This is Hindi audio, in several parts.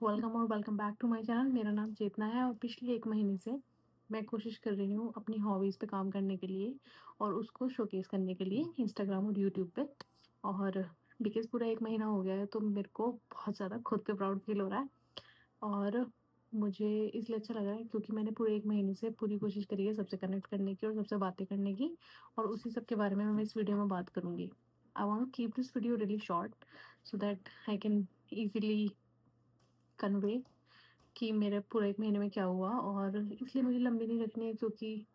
Welcome back to my channel. मेरा नाम चेतना है और पिछले 1 महीने से मैं कोशिश कर रही हूँ अपनी हॉबीज़ पे काम करने के लिए और उसको शोकेस करने के लिए इंस्टाग्राम और यूट्यूब पे। और बिकॉज़ पूरा 1 महीना हो गया है तो मेरे को बहुत ज़्यादा खुद पे प्राउड फ़ील हो रहा है। और मुझे इसलिए अच्छा लग रहा है क्योंकि मैंने पूरे 1 महीने से पूरी कोशिश करी है सबसे कनेक्ट करने की और सबसे बातें करने की, और उसी सब के बारे में मैं इस वीडियो में बात करूँगी। I want to keep this video really short so that I can easily convey कि मेरे पूरे 1 महीने में क्या हुआ, और इसलिए मुझे लंबी नहीं रखनी है क्योंकि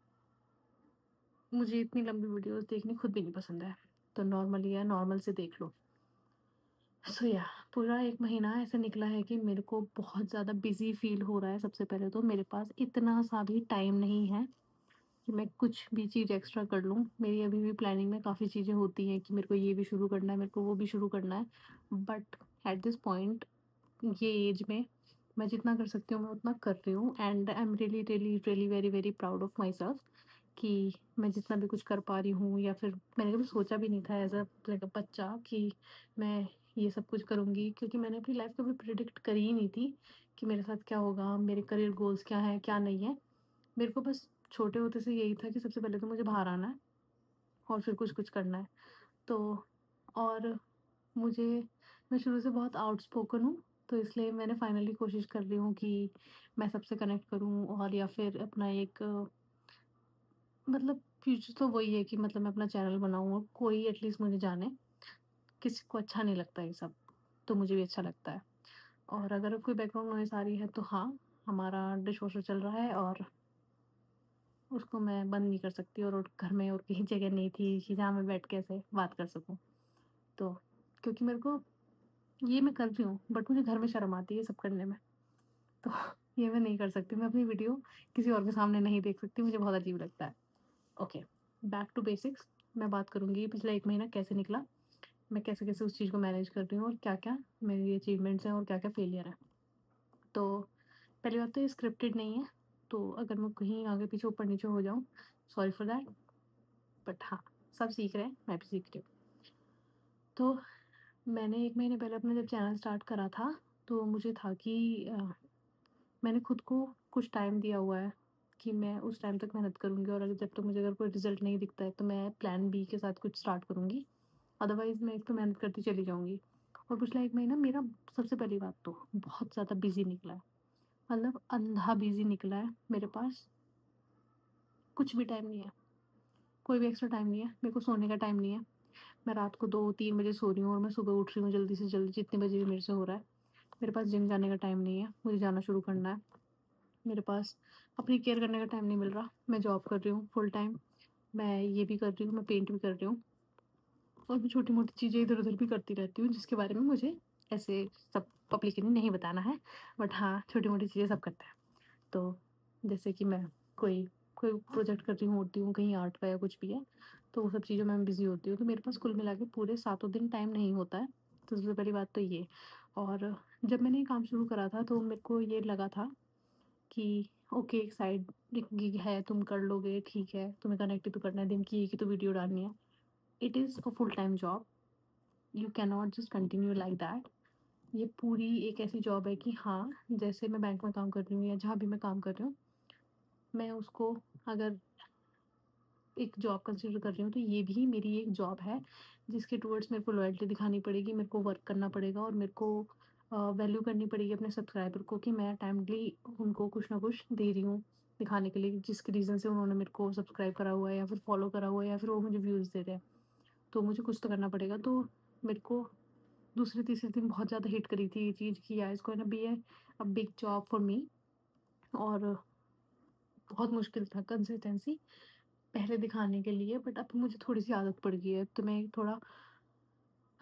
मुझे इतनी लंबी वीडियोज़ देखनी खुद भी नहीं पसंद है। तो नॉर्मली या नॉर्मल से देख लो। सो या पूरा 1 महीना ऐसे निकला है कि मेरे को बहुत ज़्यादा बिज़ी फ़ील हो रहा है। सबसे पहले तो मेरे पास इतना सा भी टाइम नहीं है कि मैं कुछ भी चीज़ एक्स्ट्रा कर लूँ। मेरी अभी भी प्लानिंग में काफ़ी चीज़ें होती हैं कि मेरे को ये भी शुरू करना है, मेरे को वो भी शुरू करना है। बट एट दिस पॉइंट, ये एज में मैं जितना कर सकती हूँ मैं उतना कर रही हूँ, and I am really really really very very proud of my self कि मैं जितना भी कुछ कर पा रही हूँ, या फिर मैंने कभी सोचा भी नहीं था एज अ लाइक अ बच्चा कि मैं ये सब कुछ करूँगी, क्योंकि मैंने अपनी लाइफ कभी प्रिडिक्ट करी ही नहीं थी कि मेरे साथ क्या होगा, मेरे करियर गोल्स क्या हैं क्या नहीं है। मेरे को बस छोटे होते से यही था कि सबसे पहले तो मुझे बाहर आना है और फिर कुछ कुछ करना है। तो और मुझे मैं शुरू से बहुत आउटस्पोकन हूँ, तो इसलिए मैंने फाइनली कोशिश कर रही हूँ कि मैं सबसे कनेक्ट करूँ, और या फिर अपना एक मतलब फ्यूचर तो वही है कि मतलब मैं अपना चैनल बनाऊँ और कोई एटलीस्ट मुझे जाने। किसी को अच्छा नहीं लगता ये सब, तो मुझे भी अच्छा लगता है। और अगर कोई बैकग्राउंड नॉइज़ आ रही है तो हाँ, हमारा डिशवॉशर चल रहा है और उसको मैं बंद नहीं कर सकती, और घर में और कहीं जगह नहीं थी कि जहाँ मैं बैठ के ऐसे बात कर सकूँ। तो क्योंकि मेरे को ये मैं कर रही हूँ, बट मुझे घर में शर्म आती है ये सब करने में। तो ये मैं नहीं कर सकती, मैं अपनी वीडियो किसी और के सामने नहीं देख सकती, मुझे बहुत अजीब लगता है। Okay, back to basics. मैं बात करूँगी पिछला 1 महीना कैसे निकला, मैं कैसे-कैसे उस चीज़ को मैनेज कर रही हूँ और क्या-क्या मेरी अचीवमेंट्स हैं और क्या-क्या फेलियर हैं। तो पहली बात तो ये स्क्रिप्टेड नहीं है, तो अगर मैं कहीं आगे-पीछे, ऊपर-नीचे हो जाऊँ, सॉरी फॉर दैट। बट हाँ, सब सीख रहे हैं, मैं भी सीख रही हूँ। तो मैंने 1 महीने पहले अपना जब चैनल स्टार्ट करा था, तो मुझे था कि मैंने खुद को कुछ टाइम दिया हुआ है कि मैं उस टाइम तक मेहनत करूँगी, और अगर जब तक मुझे अगर कोई रिज़ल्ट नहीं दिखता है तो मैं प्लान बी के साथ कुछ स्टार्ट करूँगी। अदरवाइज़ मैं एक तो मेहनत करती चली जाऊँगी। और पिछला 1 महीना मेरा, सबसे पहली बात तो बहुत ज़्यादा बिज़ी निकला है। मतलब अंधा बिज़ी निकला है। मेरे पास कुछ भी टाइम नहीं है, कोई भी एक्स्ट्रा टाइम नहीं है। मेरे को सोने का टाइम नहीं है। मैं रात को 2-3 बजे सो रही हूँ और मैं सुबह उठ रही हूँ जल्दी से जल्दी, जितने बजे भी मेरे से हो रहा है। मेरे पास जिम जाने का टाइम नहीं है, मुझे जाना शुरू करना है। मेरे पास अपनी केयर करने का टाइम नहीं मिल रहा। मैं जॉब कर रही हूँ फुल टाइम, मैं ये भी कर रही हूँ, मैं पेंट भी कर रही हूँ, और भी छोटी-मोटी चीज़ें इधर-उधर भी करती रहती हूँ, जिसके बारे में मुझे ऐसे सब पब्लिकली नहीं बताना है। बट हाँ, छोटी-मोटी चीज़ें सब करते हैं। तो जैसे कि मैं कोई कोई प्रोजेक्ट कर रही हूँ, होती हूँ, कहीं आर्ट का या कुछ भी है, तो वो सब चीज़ों में मैं बिज़ी होती हूँ। तो मेरे पास कुल मिला के पूरे सातों दिन टाइम नहीं होता है। तो सबसे पहली बात तो ये। और जब मैंने ये काम शुरू करा था तो मेरे को ये लगा था कि ओके, एक साइड एक गिग है, तुम कर लोगे, ठीक है, तुम्हें कनेक्ट तो करना है, दिन की एक ही तो वीडियो डालनी है। It is a full time job, you can not just continue like that. ये पूरी एक ऐसी जॉब है कि हाँ, जैसे मैं बैंक में काम कर रही हूँ या जहाँ भी मैं काम कर रही हूँ, मैं उसको अगर एक जॉब कंसिडर कर रही हूँ, तो ये भी मेरी एक जॉब है, जिसके टुवर्ड्स मेरे को लॉयल्टी दिखानी पड़ेगी, मेरे को वर्क करना पड़ेगा, और मेरे को वैल्यू करनी पड़ेगी अपने सब्सक्राइबर को कि मैं टाइमली उनको कुछ ना कुछ दे रही हूँ, दिखाने के लिए जिसकी रीज़न से उन्होंने मेरे को सब्सक्राइब करा हुआ है या फिर फॉलो करा हुआ है या फिर वो मुझे व्यूज़ दे रहे हैं। तो मुझे कुछ तो करना पड़ेगा। तो मेरे को दूसरे-तीसरे दिन बहुत ज़्यादा हिट करी थी ये चीज़ कि या it's gonna be a big job for me. और बहुत मुश्किल था कंसिस्टेंसी पहले दिखाने के लिए, बट अब मुझे थोड़ी-सी आदत पड़ गई है। तो मैं थोड़ा,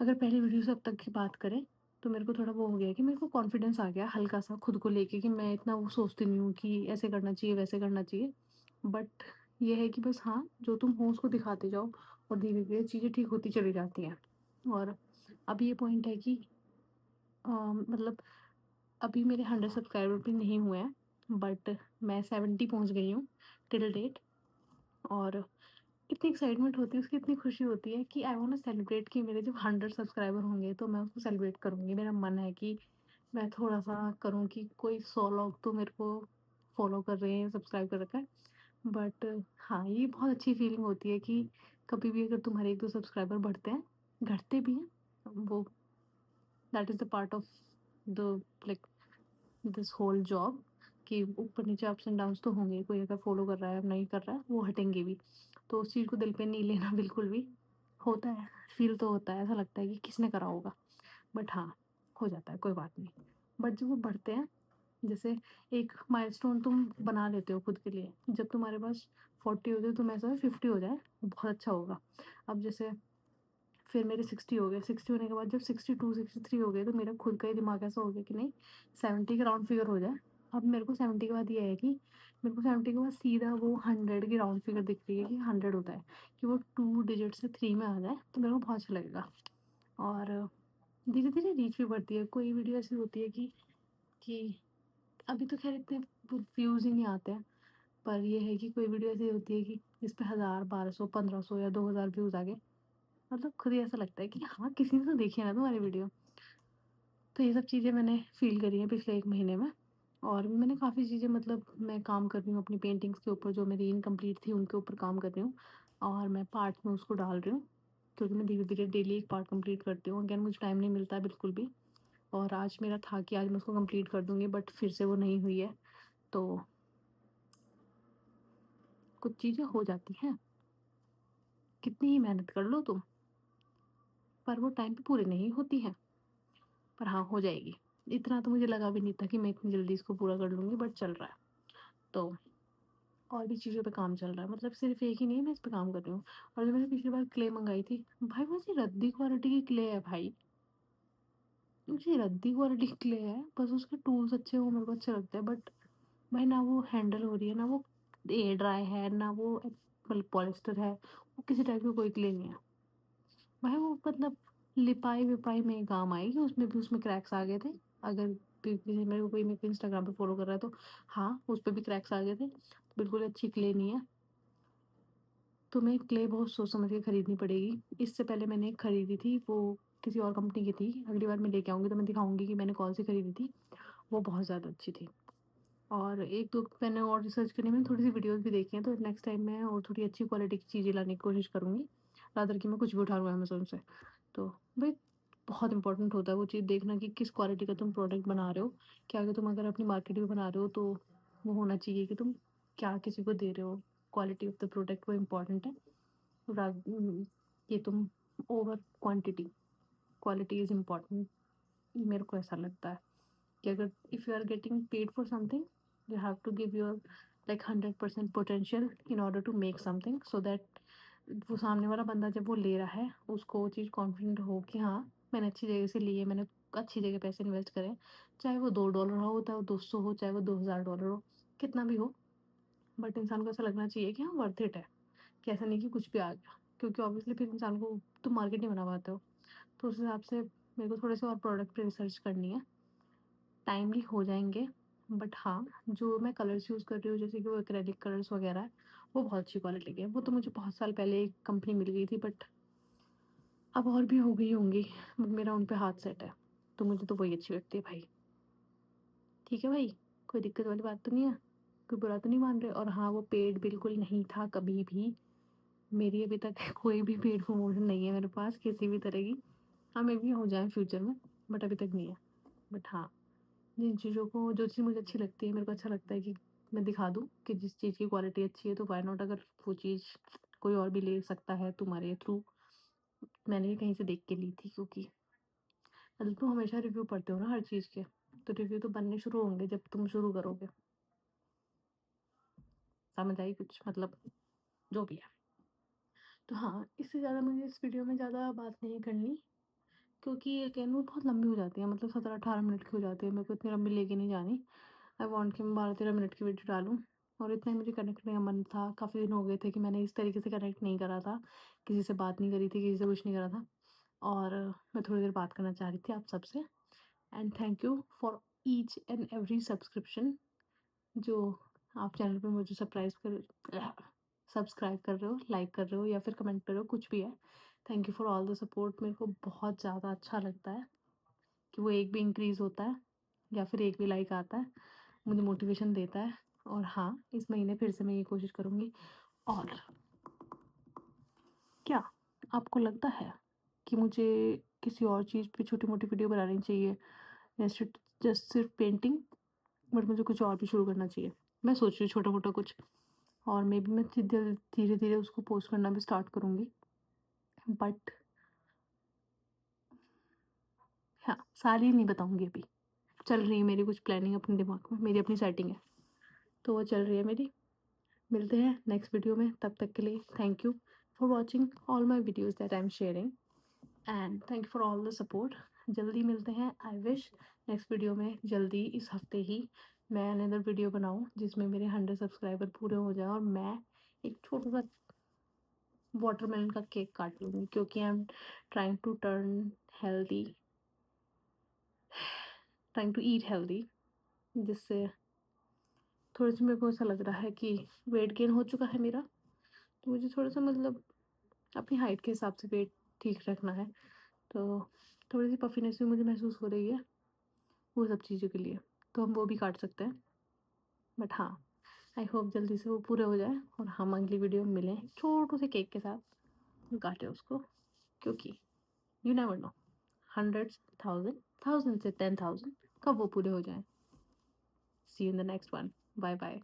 अगर पहली वीडियो से अब तक की बात करें, तो मेरे को थोड़ा वो हो गया है कि मेरे को कॉन्फिडेंस आ गया हल्का-सा खुद को लेके कि मैं इतना वो सोचती नहीं हूँ कि ऐसे करना चाहिए, वैसे करना चाहिए। बट ये है कि बस हाँ, जो तुम हो उसको दिखाते जाओ और धीरे-धीरे चीज़ें ठीक होती चली जाती हैं। और अब ये पॉइंट है कि मतलब अभी मेरे 100 सब्सक्राइबर भी नहीं हुए हैं, बट मैं 70 पहुँच गई हूँ टिल डेट। और इतनी एक्साइटमेंट होती है, उसकी इतनी खुशी होती है कि आई वांट टू सेलिब्रेट कि मेरे जब 100 सब्सक्राइबर होंगे तो मैं उसको सेलिब्रेट करूँगी। मेरा मन है कि मैं थोड़ा-सा करूँ कि कोई 100 लोग तो मेरे को फ़ॉलो कर रहे हैं, सब्सक्राइब कर रखा है। बट हाँ, ये बहुत अच्छी फीलिंग होती है कि कभी भी अगर तुम्हारे 1-2 सब्सक्राइबर बढ़ते हैं, घटते भी हैं, वो that is the part of the like this whole job कि ऊपर-नीचे अप्स एंड डाउन्स तो होंगे ही, कोई अगर फ़ॉलो कर रहा है, नहीं कर रहा है, वो हटेंगे भी। तो उस चीज़ को दिल पे नहीं लेना बिल्कुल भी। होता है, फ़ील तो होता है, ऐसा लगता है कि किसने करा होगा, बट हाँ, हो जाता है, कोई बात नहीं। बट जब वो बढ़ते हैं, जैसे एक माइलस्टोन तुम बना लेते हो खुद के लिए, जब तुम्हारे पास 40 हो जाए, तुम ऐसा 50 हो जाए, वो बहुत अच्छा होगा। अब जैसे फिर मेरे 60 हो गए, 60 होने के बाद जब 62, 63 हो गए, तो मेरा खुद का ही दिमाग ऐसा हो गया कि नहीं, 70 के राउंड फिगर हो जाए। अब मेरे को 70 के बाद ये है कि मेरे को 70 के बाद सीधा वो 100 की राउंड फिगर दिख रही है कि 100 होता है, कि वो 2 डिजिट से 3 में आ जाए, तो मेरे को बहुत अच्छा लगेगा। और धीरे-धीरे रीच भी बढ़ती है। कोई वीडियो ऐसी होती है कि अभी तो ख़ैर इतने व्यूज़ ही नहीं आते हैं, पर ये है कि कोई वीडियो ऐसी होती है कि जिस पे 1000, 1200, 1500 या 2000 व्यूज़ आ गए। मतलब खुद ही ऐसा लगता है कि हाँ, किसी ने तो देखी है ना तुम्हारी वीडियो। तो ये सब चीज़ें मैंने फ़ील करी हैं पिछले 1 महीने में, और मैंने काफ़ी चीज़ें, मतलब मैं काम कर रही हूँ अपनी पेंटिंग्स के ऊपर, जो मेरी इनकम्प्लीट थी उनके ऊपर काम कर रही हूँ, और मैं पार्ट्स में उसको डाल रही हूँ, क्योंकि मैं धीरे-धीरे डेली एक पार्ट कंप्लीट करती हूँ। अगेन मुझे टाइम नहीं मिलता है बिल्कुल भी, और आज मेरा था कि आज मैं उसको कंप्लीट कर दूँगी, बट फिर से वो नहीं हुई है। तो कुछ चीज़ें हो जाती हैं, कितनी ही मेहनत कर लो तुम, पर वो टाइम पे पूरी नहीं होती हैं। पर हाँ, हो जाएगी। इतना तो मुझे लगा भी नहीं था कि मैं इतनी जल्दी इसको पूरा कर लूँगी, बट चल रहा है। तो और भी चीज़ों पे काम चल रहा है, मतलब सिर्फ़ एक ही नहीं है, मैं इस पे काम कर रही हूँ। और जो मैंने पिछली बार क्ले मँगाई थी, भाई वो ऐसी रद्दी क्वालिटी की क्ले है भाई। मुझे रद्दी क्वालिटी की क्ले है, बस उसके टूल्स अच्छे हों, मेरे को अच्छा लगता है, बट भाई ना वो हैंडल हो रही है, ना वो एयर ड्राई है, ना वो पॉलिस्टर है, वो किसी टाइप की कोई क्ले नहीं है। भाई वो मतलब लिपाई-विपाई में ही काम आएगी, उसमें भी उसमें क्रैक्स आ गए थे। अगर मेरे को इंस्टाग्राम पे फ़ॉलो कर रहा है तो हाँ, उस पे भी क्रैक्स आ गए थे। बिल्कुल अच्छी क्ले नहीं है। तुम्हें क्ले बहुत सोच समझ के खरीदनी पड़ेगी। इससे पहले मैंने एक खरीदी थी, वो किसी और कंपनी की थी। अगली बार मैं लेके आऊँगी तो मैं दिखाऊँगी कि मैंने कौन-सी खरीदी थी। वो बहुत ज़्यादा अच्छी थी। और 1-2 मैंने और रिसर्च करी, मैंने थोड़ी-सी वीडियोज़ भी देखी हैं, तो नेक्स्ट टाइम मैं और थोड़ी अच्छी क्वालिटी की चीज़ें लाने की कोशिश करूँगी, रादर कि मैं कुछ भी उठा लूँ अमेज़न से। तो भई बहुत इम्पोर्टेंट होता है वो चीज़ देखना कि किस क्वालिटी का तुम प्रोडक्ट बना रहे हो। क्या अगर तुम अपनी मार्केट में बना रहे हो, तो वो होना चाहिए कि तुम क्या किसी को दे रहे हो। क्वालिटी ऑफ द प्रोडक्ट वो इम्पोर्टेंट है। कि तुम over quantity, quality is important, मेरे को ऐसा लगता है। कि अगर if you are getting paid for something, you have to give your like 100% potential in order to make something, so that वो सामने वाला बंदा जब वो ले रहा है, उसको वो चीज़ कॉन्फिडेंट हो कि हाँ, मैंने अच्छी जगह से ली है, मैंने अच्छी जगह पैसे इन्वेस्ट करे, चाहे वो $2 हो, चाहे वो 200 हो, चाहे वो $2000 हो, कितना भी हो, बट इंसान को ऐसा लगना चाहिए कि हाँ, वर्थ इट है, कि ऐसा नहीं कि कुछ भी आ गया, क्योंकि ऑब्वियसली फिर इंसान को तुम मार्केट नहीं बना पाते हो। तो उस हिसाब से मेरे को थोड़े से और प्रोडक्ट पे रिसर्च करनी है, टाइमली हो जाएँगे। बट हाँ, जो मैं कलर्स यूज़ कर रही हूँ, जैसे कि वो एक्रेलिक कलर्स वग़ैरह है, वो बहुत अच्छी क्वालिटी के हैं। वो तो मुझे बहुत साल पहले एक कंपनी मिल गई थी, बट अब और भी हो गई होंगी, बट मेरा उन पे हाथ सेट है। तो मुझे तो वही अच्छी लगती है भाई। ठीक है भाई, कोई दिक्कत वाली बात तो नहीं है? कोई बुरा तो नहीं मान रहे? और हाँ, वो पेड बिल्कुल नहीं था कभी भी। मेरी अभी तक कोई भी पेड प्रमोशन नहीं है मेरे पास किसी भी तरह की। हाँ, मे बी हो जाए फ्यूचर में, बट अभी तक नहीं है। बट हाँ, जिन चीज़ों को जो चीज़ मुझे अच्छी लगती है, मेरे को अच्छा लगता है कि मैं दिखा दूँ कि जिस चीज़ की क्वालिटी अच्छी है, तो व्हाई नॉट, अगर वो चीज़ कोई और भी ले सकता है तुम्हारे थ्रू। मैंने भी कहीं से देख के ली थी, क्योंकि मतलब तुम हमेशा रिव्यू पढ़ते हो ना हर चीज़ के, तो रिव्यू तो बनने शुरू होंगे जब तुम शुरू करोगे। समझ आई कुछ, मतलब जो भी है। तो हाँ, इससे ज़्यादा मुझे इस वीडियो में ज़्यादा बात नहीं करनी, क्योंकि अगेन वो बहुत लंबी हो जाती है, मतलब 17-18 मिनट की हो जाती है। मेरे को इतनी लंबी लेके नहीं जानी। आई वांट कि मैं 12-13 मिनट की वीडियो डालूँ, और इतना ही मुझे कनेक्ट करने का मन था। काफ़ी दिन हो गए थे कि मैंने इस तरीके से कनेक्ट नहीं करा था, किसी से बात नहीं करी थी, किसी से कुछ नहीं करा था, और मैं थोड़ी देर बात करना चाह रही थी आप सबसे। And thank you for each and every subscription, जो आप चैनल पे मुझे सब्सक्राइब कर रहे हो, लाइक कर रहे हो, या फिर कमेंट कर रहे हो, कुछ भी है। Thank you for all the support. मेरे को बहुत ज़्यादा अच्छा लगता है कि वो एक भी इंक्रीज़ होता है। या फिर एक भी लाइक आता है, मुझे मोटिवेशन देता है। और हाँ, इस महीने फिर से मैं ये कोशिश करूँगी। और क्या आपको लगता है कि मुझे किसी और चीज़ पे छोटी-मोटी वीडियो बनानी चाहिए या जस्ट सिर्फ़ पेंटिंग? बट मुझे कुछ और भी शुरू करना चाहिए। मैं सोच रही हूँ छोटा-मोटा कुछ, और मेबी मैं धीरे-धीरे उसको पोस्ट करना भी स्टार्ट करूँगी। बट हाँ, सारी नहीं बताऊँगी अभी। चल रही है मेरी कुछ प्लानिंग अपने दिमाग में, मेरी अपनी सेटिंग है, तो वो चल रही है मेरी। मिलते हैं नेक्स्ट वीडियो में, तब तक के लिए thank you for watching all my videos that I am sharing, and thank you for all the support. जल्दी मिलते हैं, आई विश नेक्स्ट वीडियो में जल्दी इस हफ्ते ही मैं अनदर वीडियो बनाऊँ जिसमें मेरे 100 सब्सक्राइबर पूरे हो जाएँ और मैं एक छोटा-सा वाटरमेलन का केक काट लूँगी, क्योंकि I am trying to turn healthy trying to eat healthy, जिससे थोड़ी-सी मेरे को ऐसा लग रहा है कि वेट गेन हो चुका है मेरा, तो मुझे थोड़ा-सा मतलब अपनी हाइट के हिसाब से वेट ठीक रखना है। तो थोड़ी-सी पफीनेस भी मुझे महसूस हो रही है, वो सब चीज़ों के लिए, तो हम वो भी काट सकते हैं। बट हाँ, आई होप जल्दी से वो पूरे हो जाए और हम अगली वीडियो में मिलें छोटू से केक के साथ, काटें उसको, क्योंकि you never know, hundreds, thousand से 10,000 कब वो पूरे हो जाएँ। See you in the next one. Bye bye.